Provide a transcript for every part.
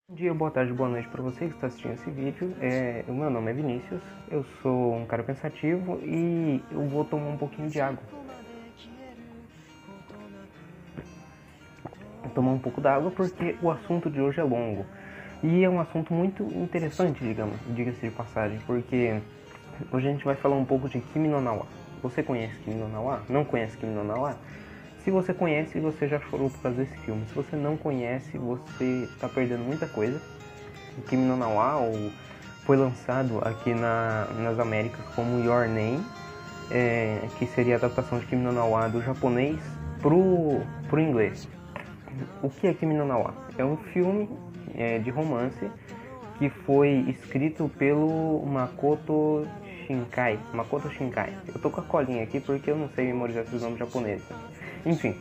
Bom dia, boa tarde, boa noite para você que está assistindo esse vídeo. O meu nome é Vinícius, eu sou um cara pensativo e eu vou tomar um pouquinho de água. Vou tomar um pouco d'água porque o assunto de hoje é longo. E é um assunto muito interessante, diga-se de passagem, porque hoje a gente vai falar um pouco de Kimi no Na wa. Você conhece Kimi no Na wa? Não conhece Kimi no Na wa? Se você conhece, você já chorou por causa desse filme. Se você não conhece, você está perdendo muita coisa. Kimi no Na wa foi lançado aqui nas Américas como Your Name, que seria a adaptação de Kimi no Na wa do japonês pro inglês. O que é Kimi no Na wa? É um filme de romance que foi escrito pelo Makoto Shinkai. Eu tô com a colinha aqui porque eu não sei memorizar esses nomes japoneses. Enfim,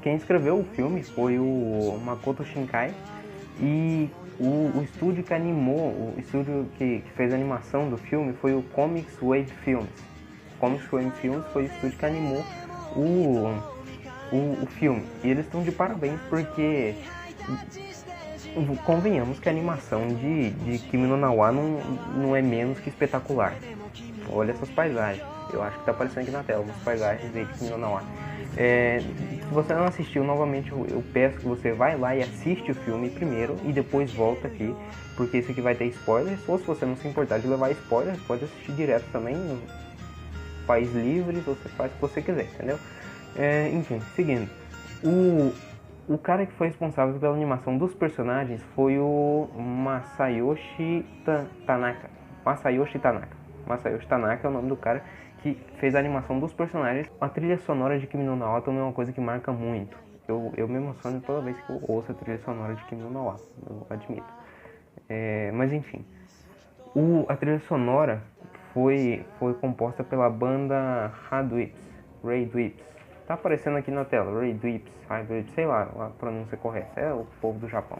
quem escreveu o filme foi o Makoto Shinkai e o estúdio que animou, o estúdio que fez a animação do filme foi o Comics Wave Films. Comics Wave Films foi o estúdio que animou o filme. E eles estão de parabéns porque convenhamos que a animação de Kimi no Na wa não é menos que espetacular. Olha essas paisagens. Eu acho que tá aparecendo aqui na tela umas paisagens de Kimi no Na wa. Se você não assistiu, novamente eu peço que você vai lá e assiste o filme primeiro e depois volta aqui, porque esse aqui vai ter spoilers. Ou se você não se importar de levar spoilers, pode assistir direto também, no país livre, você faz o que você quiser, entendeu? Enfim, seguindo. O cara que foi responsável pela animação dos personagens foi o Masayoshi Tanaka. Masayoshi Tanaka é o nome do cara que fez a animação dos personagens. A trilha sonora de Kimi no Na wa também é uma coisa que marca muito. Eu me emociono toda vez que eu ouço a trilha sonora de Kimi no Na wa, eu admito. Mas enfim, a trilha sonora foi composta pela banda Ray Dwips. Tá aparecendo aqui na tela, Ray Dwips, sei lá a pronúncia correta, é o povo do Japão.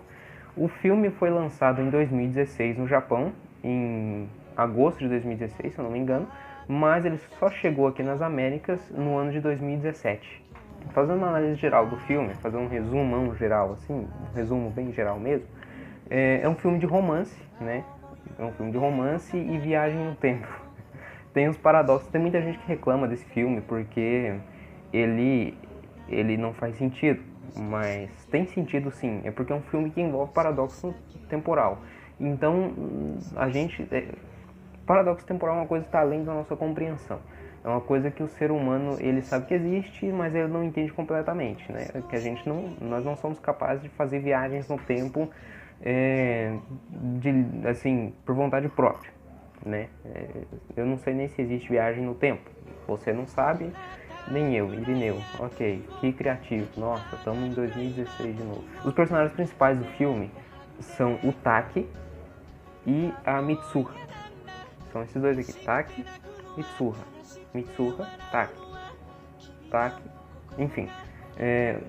O filme foi lançado em 2016 no Japão, em agosto de 2016, se eu não me engano, mas ele só chegou aqui nas Américas no ano de 2017. Fazendo uma análise geral do filme, fazendo um resumão geral, assim, um resumo bem geral mesmo, é um filme de romance, né? É um filme de romance e viagem no tempo. Tem os paradoxos, tem muita gente que reclama desse filme porque ele não faz sentido, mas tem sentido sim, é porque é um filme que envolve paradoxo temporal. Então, paradoxo temporal é uma coisa que está além da nossa compreensão. É uma coisa que o ser humano ele sabe que existe, mas ele não entende completamente, né? Que nós não somos capazes de fazer viagens no tempo assim, por vontade própria, né? Eu não sei nem se existe viagem no tempo. Você não sabe, nem eu, Irineu. Ok, que criativo. Nossa, estamos em 2016 de novo. Os personagens principais do filme são o Taki e a Mitsuha. São esses dois aqui, Taki e Mitsuha, Taki, enfim.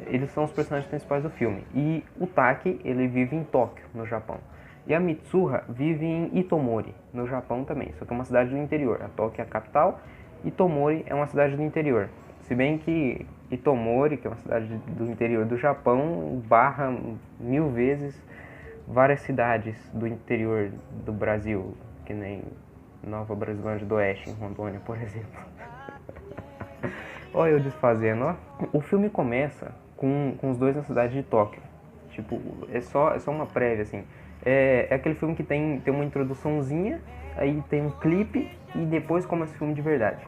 Eles são os personagens principais do filme. E o Taki, ele vive em Tóquio, no Japão. E a Mitsuha vive em Itomori, no Japão também, só que é uma cidade do interior. A Tóquio é a capital, Itomori é uma cidade do interior. Se bem que Itomori, que é uma cidade do interior do Japão, barra 1000 vezes várias cidades do interior do Brasil, que nem Nova Brasilândia do Oeste, em Rondônia, por exemplo. Olha eu desfazendo, ó. O filme começa com os dois na cidade de Tóquio. Tipo, é só uma prévia, assim. É aquele filme que tem uma introduçãozinha, aí tem um clipe e depois começa o filme de verdade.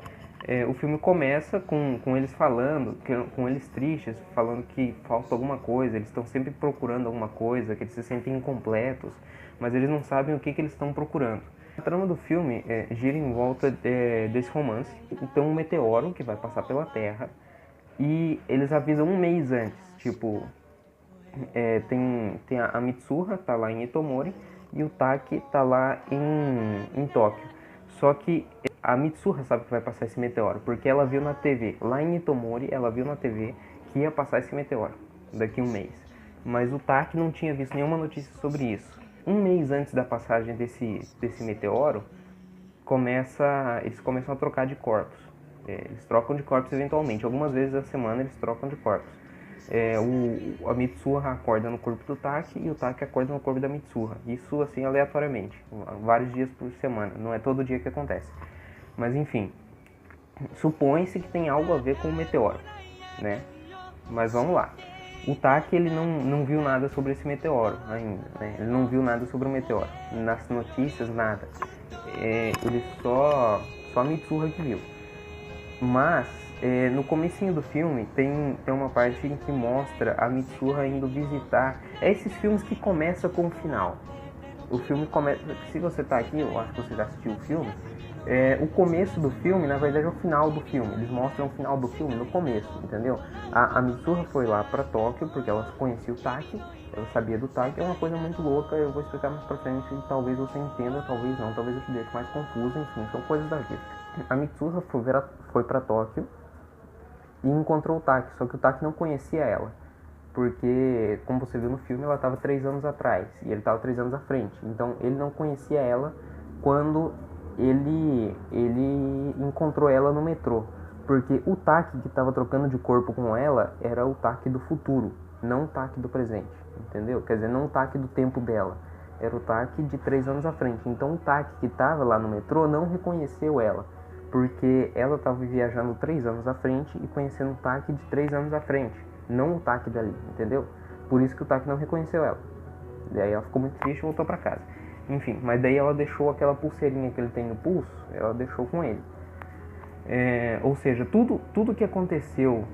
O filme começa com eles falando, com eles tristes, falando que falta alguma coisa, eles estão sempre procurando alguma coisa, que eles se sentem incompletos, mas eles não sabem o que eles estão procurando. A trama do filme gira em volta desse romance. Então um meteoro que vai passar pela Terra e eles avisam um mês antes, tipo, tem a Mitsuha, tá lá em Itomori, e o Taki tá lá em Tóquio. Só que a Mitsuha sabe que vai passar esse meteoro, porque ela viu na TV, lá em Itomori, ela viu na TV que ia passar esse meteoro daqui a um mês. Mas o Taki não tinha visto nenhuma notícia sobre isso. Um mês antes da passagem desse meteoro, eles começam a trocar de corpos. Eles trocam de corpos eventualmente. Algumas vezes a semana eles trocam de corpos. A Mitsuha acorda no corpo do Taki e o Taki acorda no corpo da Mitsuha. Isso assim aleatoriamente, vários dias por semana, não é todo dia que acontece. Mas enfim, supõe-se que tem algo a ver com o meteoro, né? Mas vamos lá. O Taki ele não viu nada sobre esse meteoro ainda, né? Ele não viu nada sobre o meteoro. Nas notícias, nada. Ele só a Mitsuha que viu. Mas no comecinho do filme tem uma parte em que mostra a Mitsuha indo visitar. É esses filmes que começam com o final. O filme começa. Se você tá aqui, eu acho que você já assistiu o filme. O começo do filme, na verdade, é o final do filme. Eles mostram o final do filme no começo, entendeu? A Mitsuha foi lá pra Tóquio porque ela conhecia o Taki, ela sabia do Taki. É uma coisa muito louca, eu vou explicar mais pra frente e talvez você entenda, talvez não, talvez eu te deixe mais confuso, enfim, são coisas da vida. A Mitsuha foi pra Tóquio e encontrou o Taki, só que o Taki não conhecia ela. Porque, como você viu no filme, ela estava 3 anos atrás e ele estava 3 anos à frente. Então, ele não conhecia ela quando ele encontrou ela no metrô. Porque o Taki que estava trocando de corpo com ela era o Taki do futuro, não o Taki do presente, entendeu? Quer dizer, não o Taki do tempo dela, era o Taki de 3 anos à frente. Então, o Taki que estava lá no metrô não reconheceu ela, porque ela estava viajando 3 anos à frente e conhecendo o Taki de 3 anos à frente, não o Taki dali, entendeu? Por isso que o Taki não reconheceu ela. Daí ela ficou muito triste e voltou pra casa. Enfim, mas daí ela deixou aquela pulseirinha que ele tem no pulso, ela deixou com ele. Ou seja, tudo que aconteceu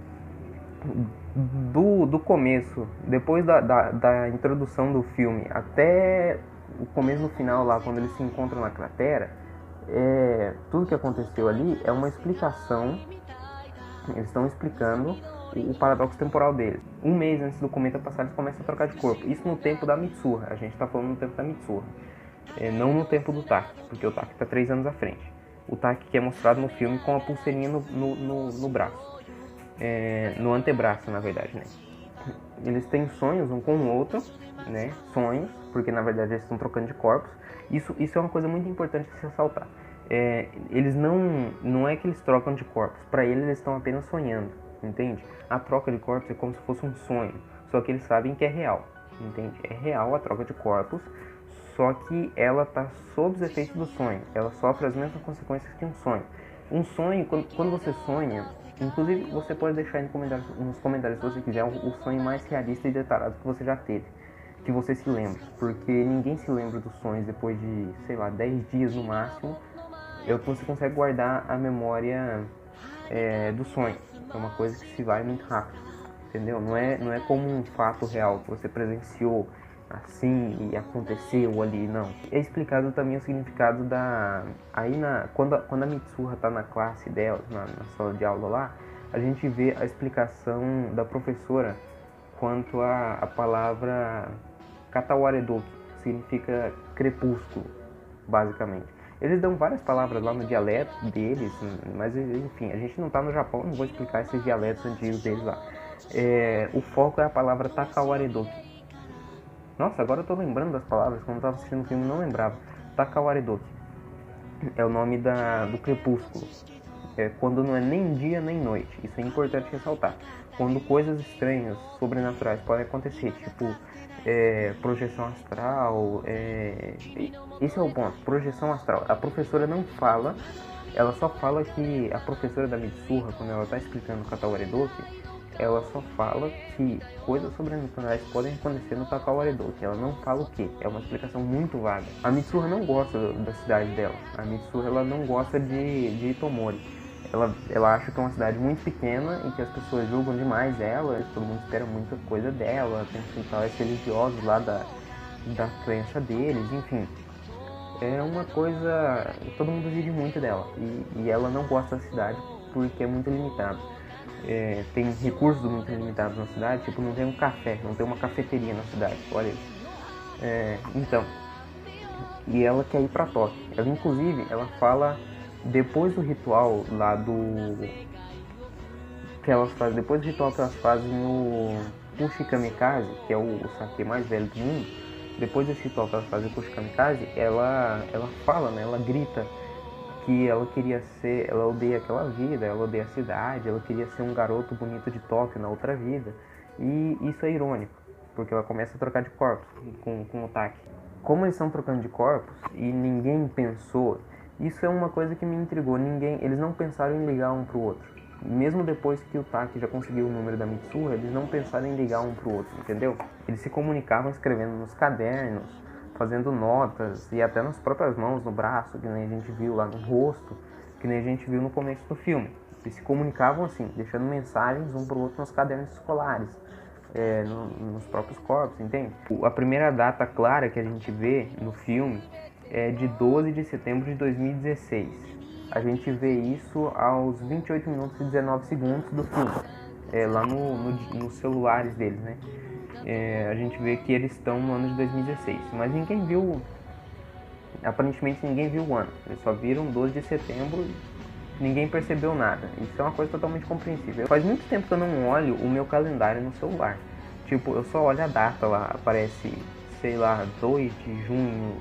do começo, depois da introdução do filme, até o começo do final lá, quando eles se encontram na cratera, tudo que aconteceu ali é uma explicação. Eles estão explicando o paradoxo temporal deles. Um mês antes do cometa passar, eles começam a trocar de corpo. Isso no tempo da Mitsuha. A gente está falando no tempo da Mitsuha. Não no tempo do Taki, porque o Taki está 3 anos à frente. O Taki que é mostrado no filme com a pulseirinha no braço. No antebraço, na verdade, né? Eles têm sonhos um com o outro, né? Sonhos, porque na verdade eles estão trocando de corpos. Isso é uma coisa muito importante de se ressaltar. Eles não é que eles trocam de corpos. Para eles estão apenas sonhando, entende? A troca de corpos é como se fosse um sonho, só que eles sabem que é real, entende? É real a troca de corpos, só que ela está sob os efeitos do sonho. Ela sofre as mesmas consequências que um sonho. Um sonho, quando você sonha, inclusive você pode deixar nos comentários se você quiser o sonho mais realista e detalhado que você já teve, que você se lembra, porque ninguém se lembra dos sonhos depois de, sei lá, 10 dias no máximo. Você consegue guardar a memória do sonho. É uma coisa que se vai muito rápido, entendeu? Não é como um fato real que você presenciou assim e aconteceu ali, não. É explicado também o significado quando a Mitsuha tá na classe dela, na sala de aula lá, a gente vê a explicação da professora quanto à palavra Katawaredoki, que significa crepúsculo, basicamente. Eles dão várias palavras lá no dialeto deles, mas enfim, a gente não tá no Japão, não vou explicar esses dialetos antigos deles lá. O foco é a palavra Takawaredoki. Nossa, agora eu tô lembrando das palavras, quando eu tava assistindo o filme eu não lembrava. Takawaredoki é o nome do crepúsculo. Quando não é nem dia nem noite, isso é importante ressaltar. Quando coisas estranhas, sobrenaturais podem acontecer, tipo projeção astral, esse é o ponto, projeção astral. A professora não fala, ela só fala que a professora da Mitsuha, quando ela está explicando o Katawaredoki, ela só fala que coisas sobrenaturais podem acontecer no Takawaredoki. Ela não fala o que, é uma explicação muito vaga. A Mitsuha não gosta da cidade dela, a Mitsuha ela não gosta de Itomori. Ela acha que é uma cidade muito pequena e que as pessoas julgam demais ela, todo mundo espera muita coisa dela, tem rituais religiosos lá da crença deles, enfim. É uma coisa, todo mundo exige muito dela e ela não gosta da cidade porque é muito limitado. Tem recursos muito limitados na cidade, tipo, não tem um café, não tem uma cafeteria na cidade, olha isso. Então, e ela quer ir pra Tóquio. Ela, inclusive, ela fala depois do ritual lá que elas fazem, depois do ritual que elas fazem no Kushikamikaze, que é o sake mais velho do mundo, depois desse ritual que elas fazem no Kushikamikaze, ela fala, né, ela grita que ela queria ser, ela odeia aquela vida, ela odeia a cidade, ela queria ser um garoto bonito de Tóquio na outra vida. E isso é irônico, porque ela começa a trocar de corpos com o Taki. Como eles estão trocando de corpos e ninguém pensou, isso é uma coisa que me intrigou. Eles não pensaram em ligar um pro outro. Mesmo depois que o Taki já conseguiu o número da Mitsuha, eles não pensaram em ligar um pro outro, entendeu? Eles se comunicavam escrevendo nos cadernos, fazendo notas e até nas próprias mãos, no braço, que nem a gente viu lá no rosto, que nem a gente viu no começo do filme. Eles se comunicavam assim, deixando mensagens um pro outro nos cadernos escolares, nos próprios corpos, entende? A primeira data clara que a gente vê no filme é de 12 de setembro de 2016. A gente vê isso aos 28 minutos e 19 segundos do filme, lá nos celulares deles, né? A gente vê que eles estão no ano de 2016, mas ninguém viu, aparentemente ninguém viu o ano, eles só viram 12 de setembro, ninguém percebeu nada. Isso é uma coisa totalmente compreensível. Faz muito tempo que eu não olho o meu calendário no celular, tipo, eu só olho a data lá, aparece, sei lá, 2 de junho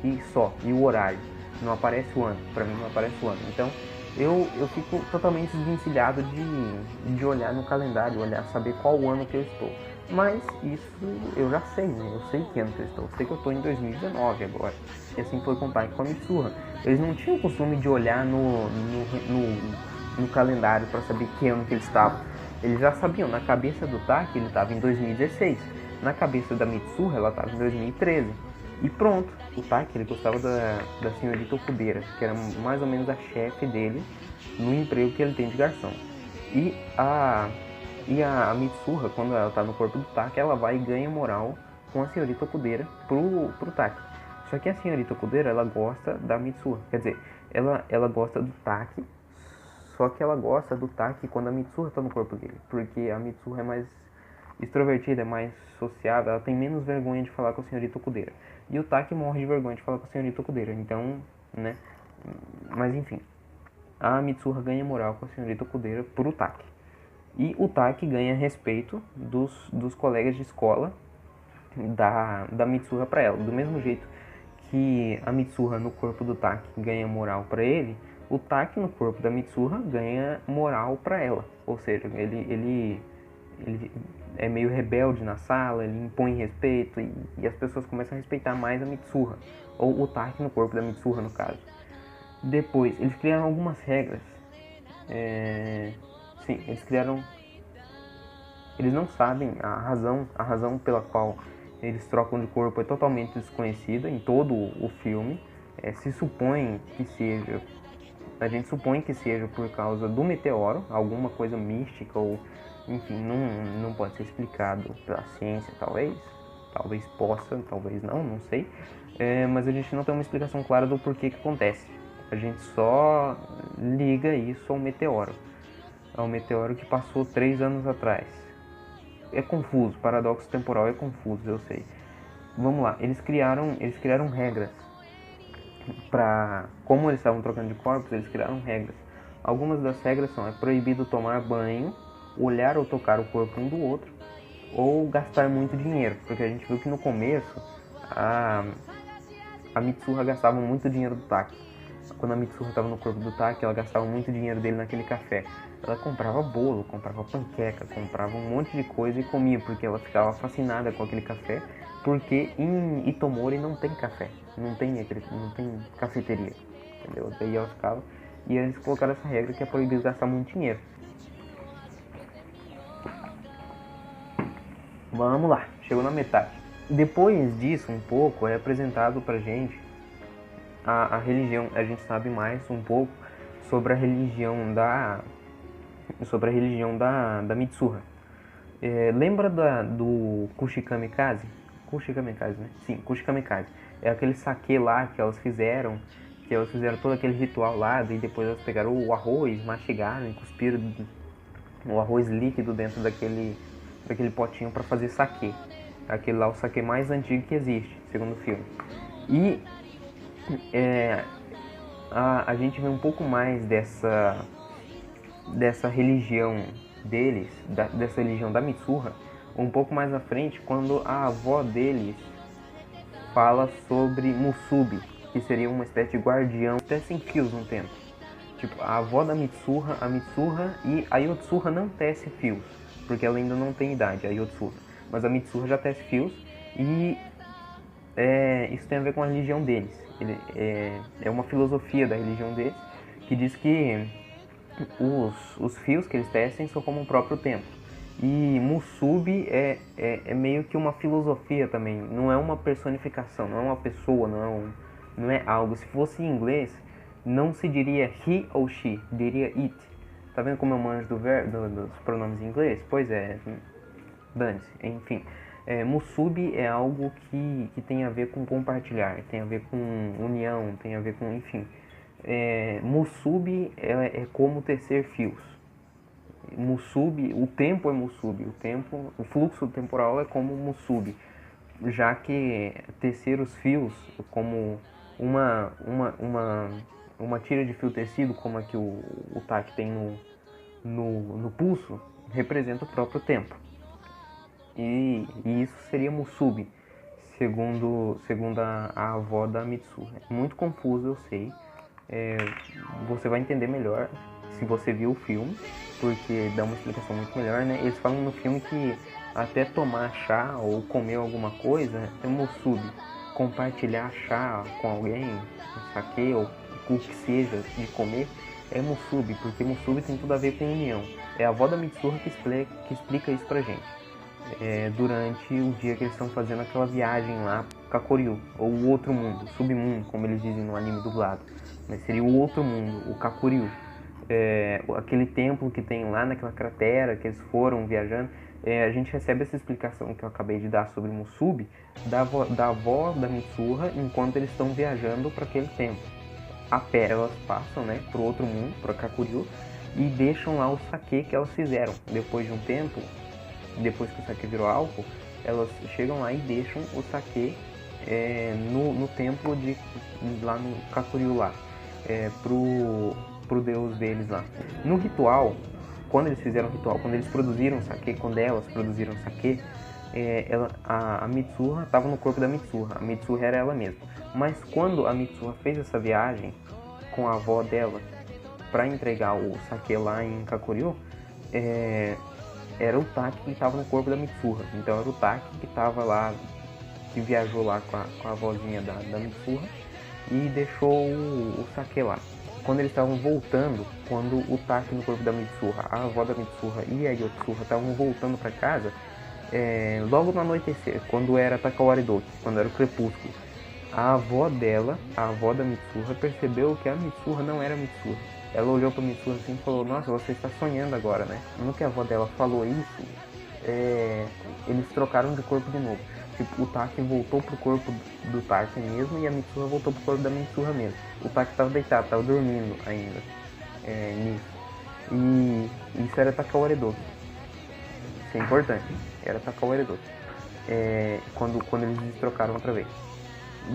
e só, e o horário, não aparece o ano, pra mim não aparece o ano. Então eu fico totalmente desvencilhado de olhar no calendário, saber qual ano que eu estou. Mas isso eu já sei, né? Eu sei que ano que eu estou. Eu sei que eu estou em 2019 agora. E assim foi com o Taki e com a Mitsuha. Eles não tinham o costume de olhar no calendário para saber que ano que eles estavam. Eles já sabiam. Na cabeça do Taki ele estava em 2016. Na cabeça da Mitsuha ela estava em 2013. E pronto. O Taki ele gostava da senhorita Okudera, que era mais ou menos a chefe dele no emprego que ele tem de garçom. E a Mitsuha, quando ela tá no corpo do Taki, ela vai e ganha moral com a senhorita Okudera pro Taki. Só que a senhorita Okudera, ela gosta da Mitsuha. Quer dizer, ela gosta do Taki, só que ela gosta do Taki quando a Mitsuha tá no corpo dele. Porque a Mitsuha é mais extrovertida, é mais sociável, ela tem menos vergonha de falar com a senhorita Okudera. E o Taki morre de vergonha de falar com a senhorita Okudera. Então, né? Mas enfim, a Mitsuha ganha moral com a senhorita Okudera pro Taki. E o Taki ganha respeito dos colegas de escola da Mitsuha pra ela. Do mesmo jeito que a Mitsuha no corpo do Taki ganha moral pra ele, o Taki no corpo da Mitsuha ganha moral pra ela. Ou seja, ele é meio rebelde na sala, ele impõe respeito e as pessoas começam a respeitar mais a Mitsuha. Ou o Taki no corpo da Mitsuha, no caso. Depois, eles criaram algumas regras. Sim, eles não sabem a razão pela qual eles trocam de corpo é totalmente desconhecida em todo o filme. A gente supõe que seja por causa do meteoro, alguma coisa mística ou, enfim, não pode ser explicado pela ciência, talvez possa, talvez não sei. Mas a gente não tem uma explicação clara do porquê que acontece. A gente só liga isso ao meteoro. É um meteoro que passou 3 anos atrás. É confuso, paradoxo temporal é confuso, eu sei. Vamos lá, eles criaram regras para, como eles estavam trocando de corpos, eles criaram regras. Algumas das regras são: é proibido tomar banho, olhar ou tocar o corpo um do outro, ou gastar muito dinheiro, porque a gente viu que no começo a Mitsuha gastava muito dinheiro do Taki. Quando a Mitsuha estava no corpo do Taki, ela gastava muito dinheiro dele naquele café. Ela comprava bolo, comprava panqueca, comprava um monte de coisa e comia, porque ela ficava fascinada com aquele café, porque em Itomori não tem café, não tem cafeteria, entendeu? Daí ela ficava, e eles colocaram essa regra que é proibido gastar muito dinheiro. Vamos lá, chegou na metade. Depois disso, um pouco, é apresentado pra gente a religião. A gente sabe mais um pouco sobre a religião da Mitsuha. Lembra do Kushikamikaze? Kushikamikaze, né? Sim, Kushikamikaze. É aquele sake lá que elas fizeram todo aquele ritual lá, e depois elas pegaram o arroz, mastigaram e cuspiram o arroz líquido dentro daquele potinho para fazer sake. Aquele lá é o sake mais antigo que existe, segundo o filme. E a gente vê um pouco mais dessa religião deles, dessa religião da Mitsuha, um pouco mais à frente, quando a avó deles fala sobre Musubi, que seria uma espécie de guardião, até sem fios um tempo. Tipo, a avó da Mitsuha, a Mitsuha e a Yotsuha não tece fios. porque ela ainda não tem idade, a Yotsuha. Mas a Mitsuha já tece fios e isso tem a ver com a religião deles. É uma filosofia da religião deles que diz que os fios que eles tecem são como o próprio templo. E Musubi é meio que uma filosofia também, não é uma personificação, não é uma pessoa, não é algo. Se fosse em inglês, não se diria he ou she, diria it. Tá vendo como eu manjo dos pronomes em inglês? Pois é, dane-se, enfim. Musubi é algo que tem a ver com compartilhar, tem a ver com união, tem a ver com, enfim. Musubi é como tecer fios. Musubi, o tempo é Musubi, o fluxo temporal é como Musubi, já que tecer os fios como uma tira de fio tecido, como a que o Taki tem no pulso, representa o próprio tempo. E isso seria Musubi, segundo a avó da Mitsuha. É muito confuso, eu sei. Você vai entender melhor se você viu o filme, porque dá uma explicação muito melhor, né? Eles falam no filme que até tomar chá ou comer alguma coisa é Musubi. Compartilhar chá com alguém, saque ou o que seja de comer, é Musubi, porque Musubi tem tudo a ver com união. É a avó da Mitsuha que explica isso pra gente. Durante o dia que eles estão fazendo aquela viagem lá, Kakoryu, ou o outro mundo, Submundo, como eles dizem no anime dublado, mas seria o outro mundo, o Kakoryu. Aquele templo que tem lá naquela cratera que eles foram viajando, a gente recebe essa explicação que eu acabei de dar sobre Musubi da avó da Mitsuha enquanto eles estão viajando para aquele templo. A pé elas passam, né, pro outro mundo, para Kakoryu, e deixam lá o sake que elas fizeram. Depois de um tempo, depois que o sake virou álcool, elas chegam lá e deixam o sake no templo lá no Kakoryu lá, pro deus deles lá. No ritual, quando eles fizeram o ritual, quando eles produziram sake, quando elas produziram sake, a Mitsuha estava no corpo da Mitsuha. A Mitsuha era ela mesma. Mas quando a Mitsuha fez essa viagem com a avó dela para entregar o sake lá em Kakoryu, era o Taki que estava no corpo da Mitsuha. Então era o Taki que estava lá, que viajou lá com a avózinha da Mitsuha e deixou o sake lá. Quando eles estavam voltando, quando o Taki no corpo da Mitsuha, a avó da Mitsuha e a Yotsuha estavam voltando para casa, logo no anoitecer, quando era Takawaridoki, quando era o crepúsculo, a avó dela, a avó da Mitsuha, percebeu que a Mitsuha não era Mitsuha. Ela olhou pra Mitsuha assim e falou: nossa, você está sonhando agora, né? No que a avó dela falou isso, eles trocaram de corpo de novo. Tipo, o Taki voltou pro corpo do Taki mesmo e a Mitsuha voltou pro corpo da Mitsuha mesmo. O Taki tava deitado, tava dormindo ainda nisso. E isso era Takawaridoki. Isso é importante. Era Takawaridoki. Quando eles trocaram outra vez.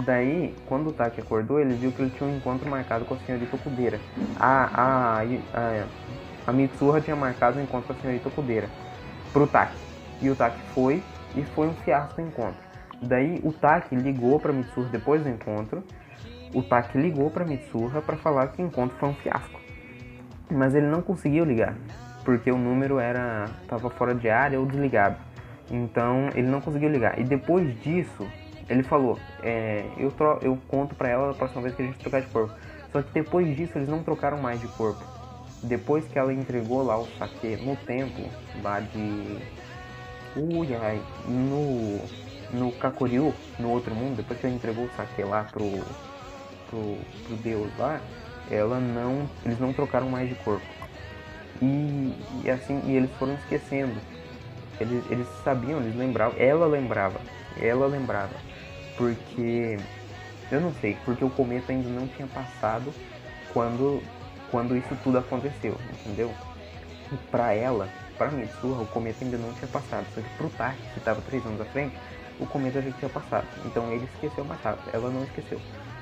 Daí, quando o Taki acordou, ele viu que ele tinha um encontro marcado com a senhorita Okudeira. A Mitsuha tinha marcado um encontro com a senhorita Okudeira pro Taki. E o Taki foi, e foi um fiasco o encontro. Daí o Taki ligou pra Mitsuha depois do encontro. O Taki ligou pra Mitsuha pra falar que o encontro foi um fiasco. Mas ele não conseguiu ligar, porque o número tava fora de área ou desligado. Então ele não conseguiu ligar. E depois disso, ele falou, eu conto pra ela a próxima vez que a gente trocar de corpo. Só que depois disso eles não trocaram mais de corpo. Depois que ela entregou lá o sake no templo, lá de no Kakoryu, no outro mundo, depois que ela entregou o sake lá pro deus lá, eles não trocaram mais de corpo. E eles foram esquecendo. Eles sabiam, eles lembravam, ela lembrava. Porque, eu não sei, porque o cometa ainda não tinha passado quando isso tudo aconteceu, entendeu? E pra ela, pra Mitsuha, o cometa ainda não tinha passado. Só que pro Taki, que estava 3 anos à frente, o cometa já tinha passado. Então ele esqueceu mais rápido, ela não esqueceu.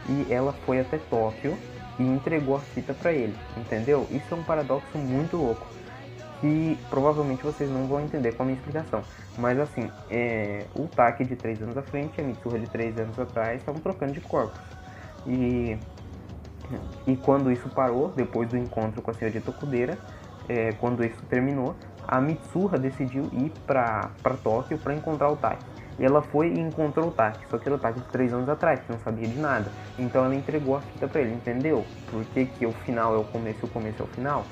E ela foi até Tóquio e entregou a fita pra ele, entendeu? Isso é um paradoxo muito louco, que provavelmente vocês não vão entender com a minha explicação. Mas assim, o Taki de 3 anos à frente e a Mitsuha de 3 anos atrás estavam trocando de corpos. E quando isso parou, depois do encontro com a senhorita Okudeira, quando isso terminou, a Mitsuha decidiu ir pra Tóquio para encontrar o Taki. E ela foi e encontrou o Taki, só que era o Taki de 3 anos atrás, que não sabia de nada. Então ela entregou a fita pra ele, entendeu? Por que o final é o começo e o começo é o final?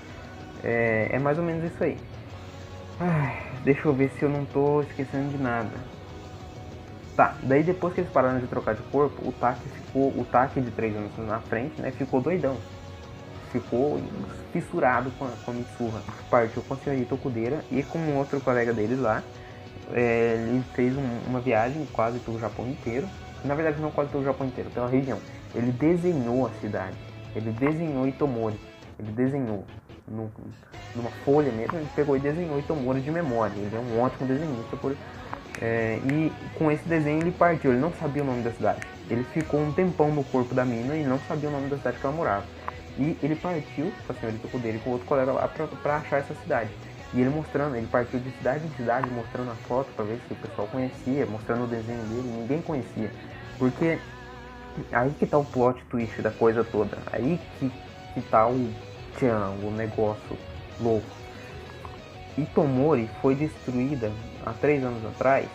É mais ou menos isso aí. Ai, deixa eu ver se eu não tô esquecendo de nada. Tá, daí depois que eles pararam de trocar de corpo, o Taki de 3 anos na frente, né, ficou doidão. Ficou fissurado com a Mitsuha. Partiu com a senhorita Okudera e com um outro colega deles lá. Ele fez uma viagem quase pelo Japão inteiro. Na verdade não quase pelo Japão inteiro, pela região. Ele desenhou a cidade. Ele desenhou Itomori. Ele desenhou numa folha mesmo. Ele pegou e desenhou Itomori de memória. Ele é um ótimo desenhista. E com esse desenho ele partiu. Ele não sabia o nome da cidade. Ele ficou um tempão no corpo da mina e não sabia o nome da cidade que ela morava. E ele partiu com a senhorita Okudera e com outro colega lá pra achar essa cidade. E ele partiu de cidade em cidade mostrando a foto pra ver se o pessoal conhecia, mostrando o desenho dele, ninguém conhecia. Porque aí que tá o plot twist da coisa toda, aí que tá o negócio louco. Itomori foi destruída há 3 anos atrás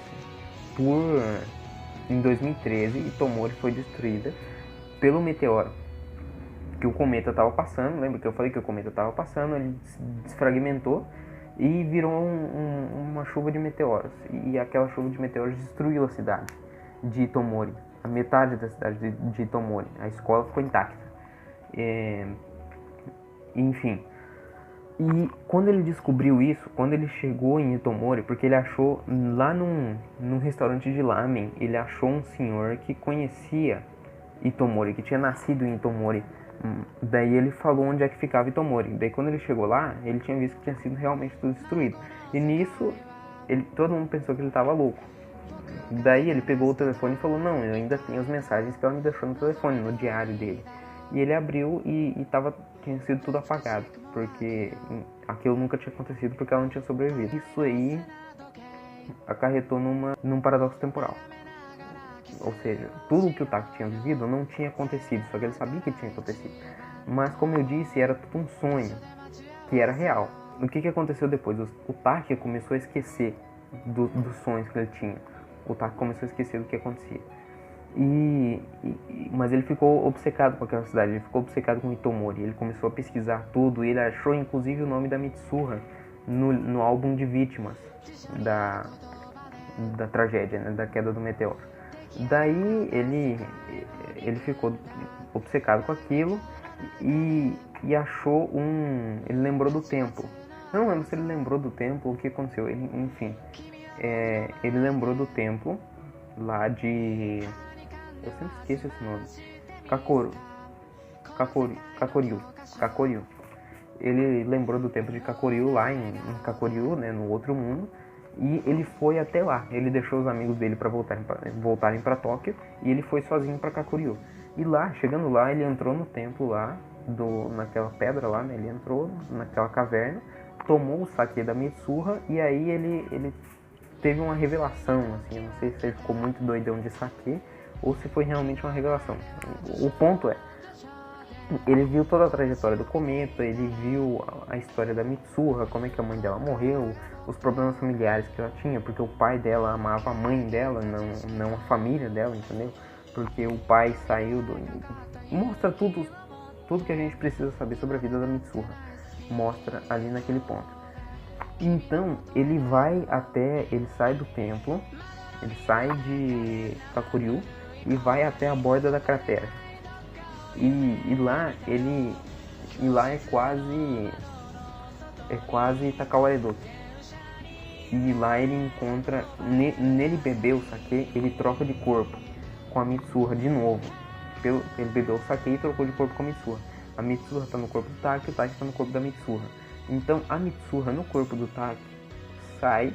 em 2013, Itomori foi destruída pelo meteoro. Que o cometa estava passando, lembra que eu falei que o cometa estava passando, ele se desfragmentou e virou uma chuva de meteoros. E aquela chuva de meteoros destruiu a cidade de Itomori, a metade da cidade de Itomori. A escola ficou intacta. Enfim. E quando ele descobriu isso, quando ele chegou em Itomori, porque ele achou lá num restaurante de lamen, ele achou um senhor que conhecia Itomori, que tinha nascido em Itomori. Daí ele falou onde é que ficava Itomori. Daí quando ele chegou lá, ele tinha visto que tinha sido realmente tudo destruído. E nisso, todo mundo pensou que ele estava louco. Daí ele pegou o telefone e falou, não, eu ainda tenho as mensagens que ela me deixou no telefone, no diário dele. E ele abriu e tinha sido tudo apagado, porque aquilo nunca tinha acontecido porque ela não tinha sobrevivido. Isso aí acarretou num paradoxo temporal. Ou seja, tudo o que o Taki tinha vivido não tinha acontecido, só que ele sabia que tinha acontecido. Mas como eu disse, era tudo um sonho, que era real. O que aconteceu depois? O Taki começou a esquecer dos sonhos que ele tinha. O Taki começou a esquecer do que acontecia. Mas ele ficou obcecado com aquela cidade, ele ficou obcecado com Itomori. Ele começou a pesquisar tudo e ele achou inclusive o nome da Mitsuha no álbum de vítimas da tragédia, né, da queda do meteoro. Daí ele ficou obcecado com aquilo e achou ele lembrou do templo. Eu não lembro se ele lembrou do templo ou o que aconteceu. Enfim, ele lembrou do templo lá de... Eu sempre esqueço esse nome. Kakoryu. Ele lembrou do templo de Kakoryu lá em Kakoryu, né, no outro mundo. E ele foi até lá. Ele deixou os amigos dele para voltarem para Tóquio e ele foi sozinho para Kakoryu. E lá, chegando lá, ele entrou no templo lá, naquela pedra lá, né? Ele entrou naquela caverna, tomou o sake da Mitsuha e aí ele teve uma revelação, assim. Eu não sei se ele ficou muito doidão de sake ou se foi realmente uma revelação. O ponto é, ele viu toda a trajetória do cometa, ele viu a história da Mitsuha, como é que a mãe dela morreu, os problemas familiares que ela tinha, porque o pai dela amava a mãe dela, não a família dela, entendeu? Porque o pai saiu Mostra tudo que a gente precisa saber sobre a vida da Mitsuha. Mostra ali naquele ponto. Então, ele sai do templo, ele sai de Kakoryu e vai até a borda da cratera. E lá é quase Takawaredoki. E lá ele encontra, nele bebeu o sake, ele troca de corpo com a Mitsuha de novo. Ele bebeu o sake e trocou de corpo com a Mitsuha. A Mitsuha está no corpo do Taki e o Taki está no corpo da Mitsuha. Então a Mitsuha no corpo do Taki sai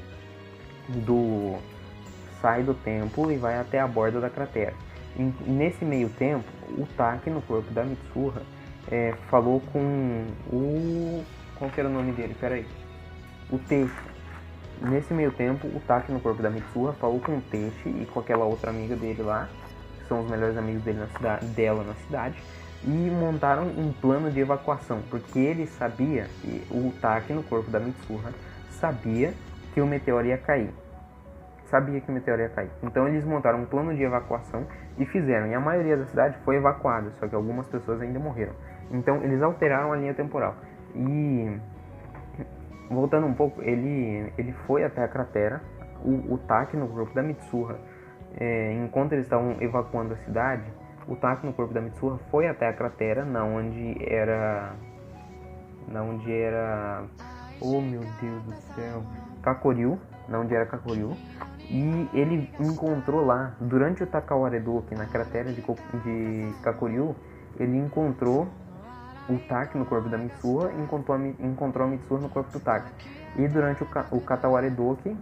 do templo e vai até a borda da cratera. Nesse meio tempo, o Taki no corpo da Mitsuha falou com qual que era o nome dele? Peraí. O Teishi. Nesse meio tempo, o Taki no corpo da Mitsuha falou com o Teishi e com aquela outra amiga dele lá, que são os melhores amigos dele dela na cidade, e montaram um plano de evacuação, porque ele sabia que o Taki no corpo da Mitsuha sabia que o meteoro ia cair. Então eles montaram um plano de evacuação e fizeram. E a maioria da cidade foi evacuada, só que algumas pessoas ainda morreram. Então eles alteraram a linha temporal. E voltando um pouco, ele foi até a cratera. O Taki no corpo da Mitsuha, enquanto eles estavam evacuando a cidade, o Taki no corpo da Mitsuha foi até a cratera, na onde era, oh meu Deus do céu, Kakoryu, e ele encontrou lá, durante o Takawaredoki, na cratera de Kakoryu, ele encontrou o Taki no corpo da Mitsuha e encontrou a Mitsuha no corpo do Taki. E durante o Katawaredoki,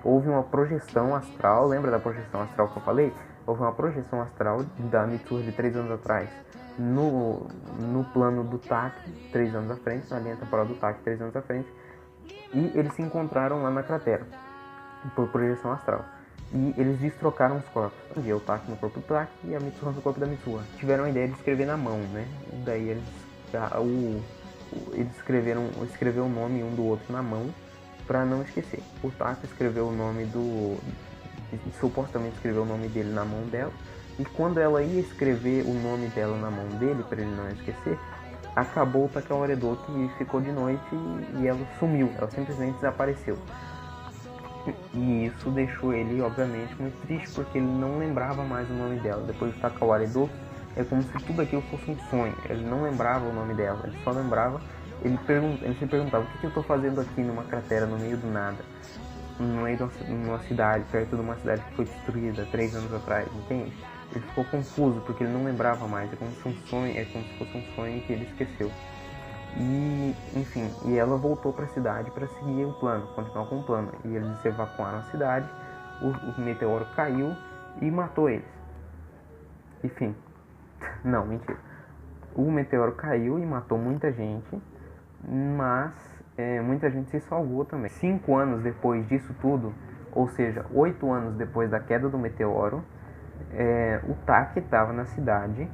houve uma projeção astral, lembra da projeção astral que eu falei? Houve uma projeção astral da Mitsuha de 3 anos atrás no plano do Taki, 3 anos à frente, na linha temporal do Taki, 3 anos à frente, e eles se encontraram lá na cratera, por projeção astral. E eles destrocaram os corpos. O Taki no corpo do Taki e a Mitsuha no corpo da Mitsuha. Tiveram a ideia de escrever na mão, né? E daí eles escreveu o nome um do outro na mão para não esquecer. O Taki escreveu o nome supostamente escreveu o nome dele na mão dela, e quando ela ia escrever o nome dela na mão dele para ele não esquecer, acabou o Takawaredoki e ficou de noite e ela sumiu, ela simplesmente desapareceu. E isso deixou ele obviamente muito triste, porque ele não lembrava mais o nome dela. Depois do Takawaredoki, é como se tudo aquilo fosse um sonho. Ele não lembrava o nome dela, ele só lembrava, ele se perguntava: o que eu estou fazendo aqui numa cratera no meio do nada, no meio de uma cidade, perto de uma cidade que foi destruída 3 anos atrás, entende? Ele ficou confuso porque ele não lembrava mais, é como se fosse um sonho que ele esqueceu. E enfim, e ela voltou para a cidade para seguir o plano, continuar com o plano. E eles evacuaram a cidade, o meteoro caiu e matou eles. Enfim, não, mentira. O meteoro caiu e matou muita gente, mas muita gente se salvou também. 5 anos depois disso tudo, ou seja, 8 anos depois da queda do meteoro, o Taki estava na cidade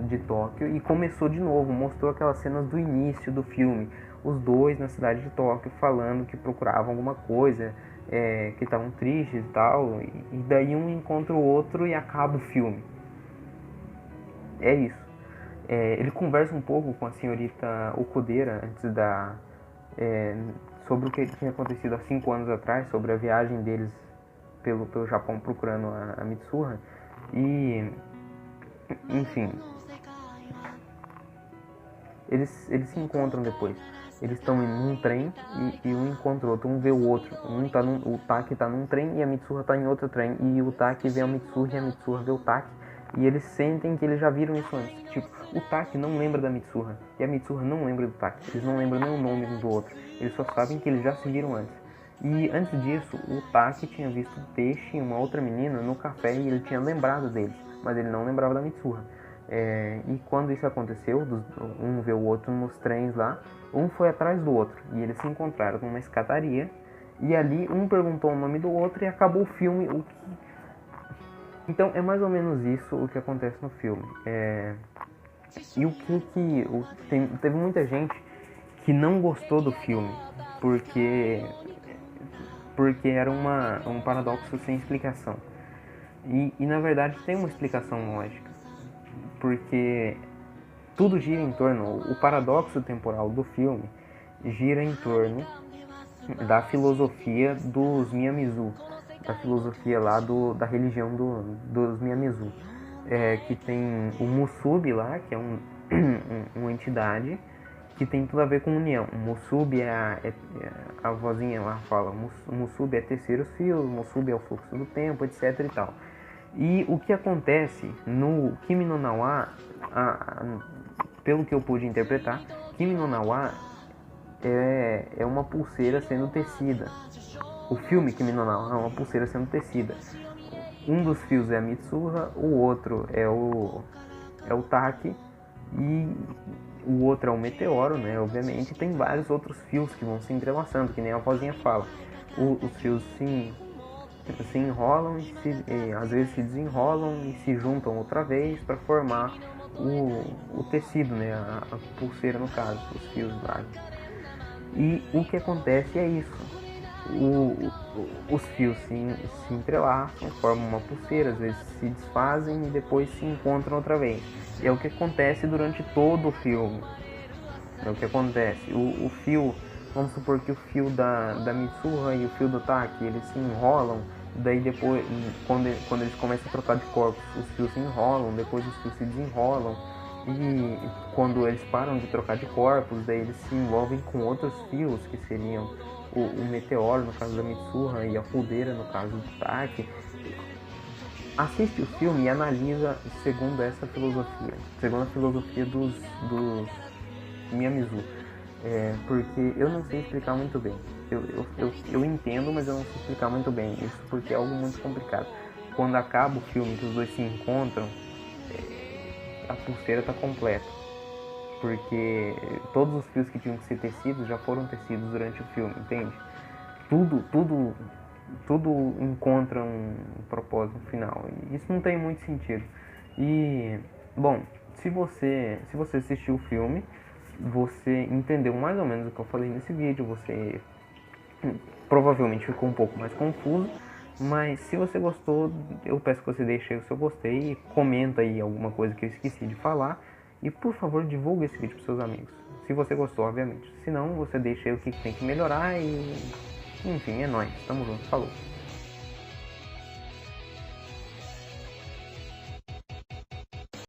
de Tóquio e começou de novo, mostrou aquelas cenas do início do filme, os dois na cidade de Tóquio falando que procuravam alguma coisa, que estavam tristes e tal, e daí um encontra o outro e acaba o filme. É isso. Ele conversa um pouco com a senhorita Okudera antes sobre o que tinha acontecido há 5 anos atrás, sobre a viagem deles pelo Japão procurando a Mitsuha. E enfim, eles se encontram depois. Eles estão em um trem e um encontra o outro, um vê o outro. O Taki está num trem e a Mitsuha está em outro trem, e o Taki vê a Mitsuha e a Mitsuha vê o Taki. E eles sentem que eles já viram isso antes. Tipo, o Taki não lembra da Mitsuha e a Mitsuha não lembra do Taki. Eles não lembram nem o nome um do outro. Eles só sabem que eles já se viram antes. E antes disso, o Taki tinha visto o Teishi e uma outra menina no café e ele tinha lembrado deles, mas ele não lembrava da Mitsuha. E quando isso aconteceu, um vê o outro nos trens lá, um foi atrás do outro e eles se encontraram numa escadaria. E ali um perguntou o nome do outro e acabou o filme. Então é mais ou menos isso o que acontece no filme. E teve muita gente que não gostou do filme porque era um paradoxo sem explicação. E na verdade tem uma explicação lógica, porque tudo gira em torno, o paradoxo temporal do filme gira em torno da filosofia dos Miyamizu, da filosofia lá da religião dos Miyamizu, que tem o Musubi lá, que é uma entidade que tem tudo a ver com união. O Musubi a vozinha lá fala, o Musubi é terceiros fios, o Musubi é o fluxo do tempo, etc e tal. E o que acontece no Kimi no Na wa, pelo que eu pude interpretar, Kimi no Na wa é uma pulseira sendo tecida. O filme Kimi no Na wa é uma pulseira sendo tecida. Um dos fios é a Mitsuha, o outro é o Taki e o outro é o meteoro, né? Obviamente tem vários outros fios que vão se entrelaçando, que nem a vozinha fala. Os fios se enrolam e às vezes se desenrolam e se juntam outra vez para formar o tecido, né? A pulseira no caso, os fios lá. E o que acontece é isso. os fios se entrelaçam, formam uma pulseira, às vezes se desfazem e depois se encontram outra vez. E é o que acontece durante todo o filme. É o que acontece. O fio, vamos supor que o fio da Mitsuha e o fio do Taki, eles se enrolam, daí depois, quando eles começam a trocar de corpos, os fios se enrolam, depois os fios se desenrolam, e quando eles param de trocar de corpos, daí eles se envolvem com outros fios, que seriam o meteoro, no caso da Mitsuha, e a Rudeira, no caso do Taki. Assiste o filme e analisa segundo essa filosofia, segundo a filosofia dos Miyamizu, porque eu não sei explicar muito bem. Eu entendo, mas eu não sei explicar muito bem isso, porque é algo muito complicado. Quando acaba o filme, que os dois se encontram, a pulseira está completa, porque todos os fios que tinham que ser tecidos já foram tecidos durante o filme, entende? Tudo encontra um propósito final. E isso não tem muito sentido. E, bom, se você assistiu o filme, você entendeu mais ou menos o que eu falei nesse vídeo, você provavelmente ficou um pouco mais confuso, mas se você gostou, eu peço que você deixe aí o seu gostei e comenta aí alguma coisa que eu esqueci de falar. E por favor, divulgue esse vídeo para seus amigos. Se você gostou, obviamente. Se não, você deixa aí o que tem que melhorar e... Enfim, é nóis. Tamo junto. Falou.